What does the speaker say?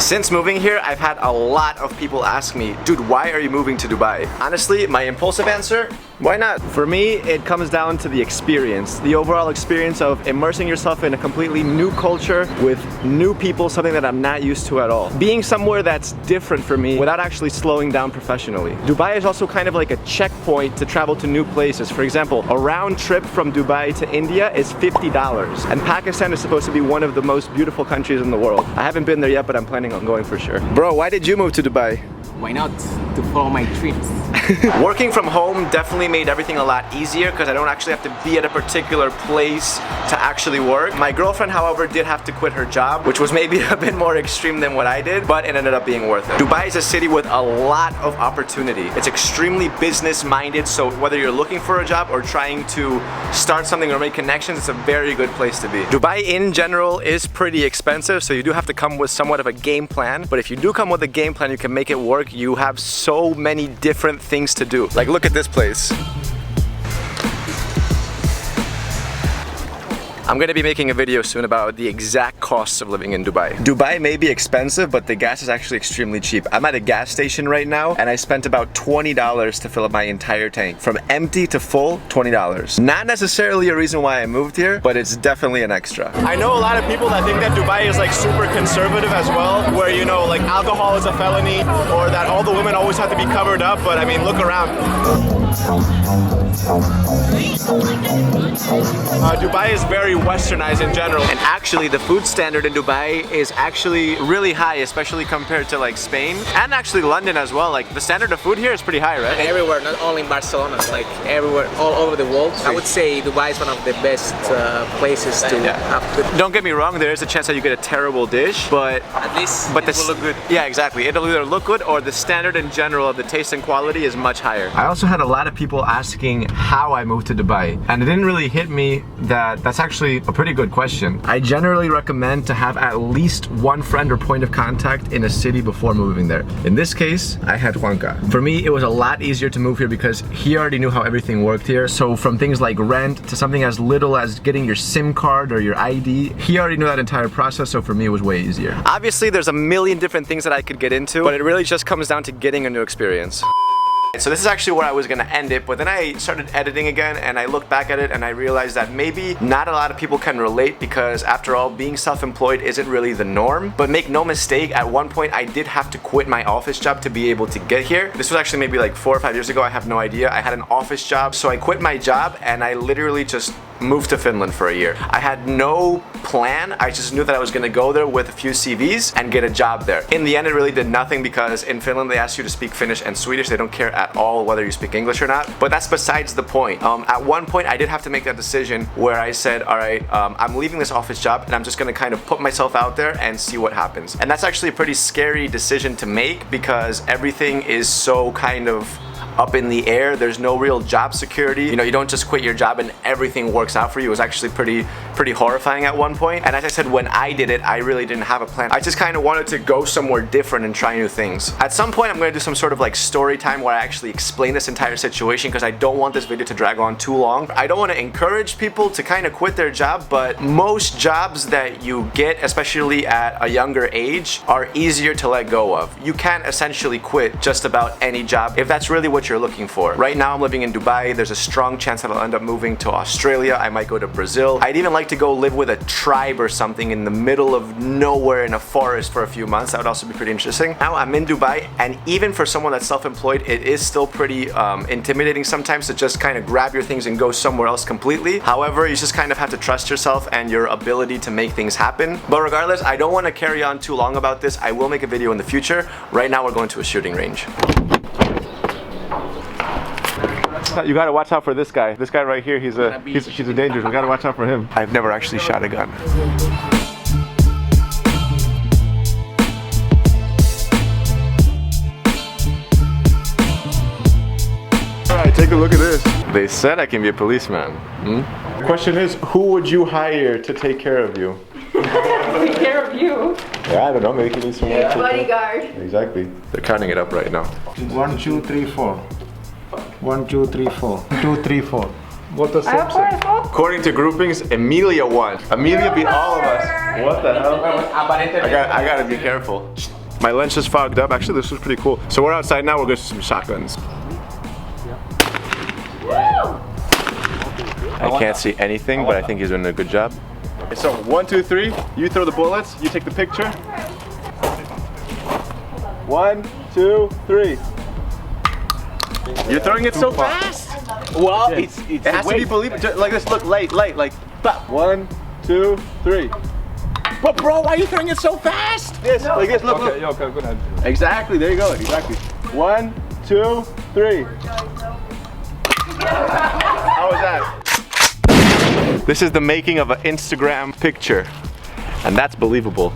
Since moving here, I've had a lot of people ask me, dude, why are you moving to Dubai? Honestly, my impulsive answer, why not? For me, it comes down to the experience. The overall experience of immersing yourself in a completely new culture with new people, something that I'm not used to at all. Being somewhere that's different for me without actually slowing down professionally. Dubai is also kind of like a checkpoint to travel to new places. For example, a round trip from Dubai to India is $50. And Pakistan is supposed to be one of the most beautiful countries in the world. I haven't been there yet, but I'm planning on going for sure. Bro, why did you move to Dubai? Why not? To follow my dreams. Working from home definitely made everything a lot easier because I don't actually have to be at a particular place to actually work. My girlfriend, however, did have to quit her job, which was maybe a bit more extreme than what I did, but it ended up being worth it. Dubai is a city with a lot of opportunity. It's extremely business-minded, so whether you're looking for a job or trying to start something or make connections, it's a very good place to be. Dubai in general is pretty expensive, so you do have to come with somewhat of a game plan, but if you do come with a game plan, you can make it work. You have so many different things to do. Like, look at this place. I'm gonna be making a video soon about the exact costs of living in Dubai. Dubai may be expensive, but the gas is actually extremely cheap. I'm at a gas station right now, and I spent about $20 to fill up my entire tank. From empty to full, $20. Not necessarily a reason why I moved here, but it's definitely an extra. I know a lot of people that think that Dubai is like super conservative as well, where, you know, like alcohol is a felony, or that all the women always have to be covered up, but I mean, look around. Dubai is very westernized in general, and actually the food standard in Dubai is actually really high, especially compared to like Spain and actually London as well. Like, the standard of food here is pretty high, right? And everywhere, not only in Barcelona, like everywhere, all over the world. I would say Dubai is one of the best places to have good. Don't get me wrong, there is a chance that you get a terrible dish, but at least it will look good. Yeah, exactly. It'll either look good, or the standard in general of the taste and quality is much higher. I also had a lot of people asking how I moved to Dubai, and it didn't really hit me that that's actually a pretty good question. I generally recommend to have at least one friend or point of contact in a city before moving there. In this case, I had Juanca. For me, it was a lot easier to move here because he already knew how everything worked here. So from things like rent to something as little as getting your SIM card or your ID, he already knew that entire process, so for me it was way easier. Obviously, there's a million different things that I could get into, but it really just comes down to getting a new experience. So this is actually where I was gonna end it, but then I started editing again and I looked back at it and I realized that maybe not a lot of people can relate, because after all, being self-employed isn't really the norm. But make no mistake, at one point I did have to quit my office job to be able to get here. This was actually maybe like 4 or 5 years ago, I have no idea. I had an office job, so I quit my job and I literally just moved to Finland for a year. I had no plan, I just knew that I was gonna go there with a few CVs and get a job there. In the end, it really did nothing, because in Finland they ask you to speak Finnish and Swedish. They don't care at all whether you speak English or not, but that's besides the point. At one point I did have to make that decision where I said, all right, I'm leaving this office job and I'm just gonna kind of put myself out there and see what happens. And that's actually a pretty scary decision to make, because everything is so kind of up in the air. There's no real job security. You know, you don't just quit your job and everything works out for you. It was actually pretty horrifying at one point. And as I said, when I did it, I really didn't have a plan. I just kind of wanted to go somewhere different and try new things. At some point, I'm gonna do some sort of like story time where I actually explain this entire situation, because I don't want this video to drag on too long. I don't want to encourage people to kind of quit their job, but most jobs that you get, especially at a younger age, are easier to let go of. You can't essentially quit just about any job if that's really what you're looking for. Right now I'm living in Dubai. There's a strong chance that I'll end up moving to Australia. I might go to Brazil. I'd even like to go live with a tribe or something in the middle of nowhere in a forest for a few months. That would also be pretty interesting. Now I'm in Dubai, and even for someone that's self-employed, it is still pretty intimidating sometimes to just kind of grab your things and go somewhere else completely. However, you just kind of have to trust yourself and your ability to make things happen. But regardless, I don't want to carry on too long about this. I will make a video in the future. Right now we're going to a shooting range. You gotta watch out for this guy. This guy right here, he's a danger. We gotta watch out for him. I've never actually shot a gun. Alright, take a look at this. They said I can be a policeman. The question is, who would you hire to take care of you? Take care of you? Yeah, I don't know, maybe you need someone to bodyguard. Exactly. They're counting it up right now. 1, 2, 3, 4. 1, 2, 3, 4. 2, 3, 4. What does Sam say? According to groupings, Emilia won. Emilia beat all of us. What the hell? I gotta be careful. My lens just fogged up. Actually, this was pretty cool. So we're outside now. We'll go to some shotguns. I can't see anything, but I think he's doing a good job. Okay, so 1, 2, 3. You throw the bullets. You take the picture. 1, 2, 3. You're throwing it so fast. Well, It has to be believable. Like this. Look, light. Like, pop. 1, 2, 3. But bro, why are you throwing it so fast? This, like this. Look, Okay, look. okay, go ahead. Exactly. There you go. Exactly. 1, 2, 3. How was that? This is the making of an Instagram picture, and that's believable.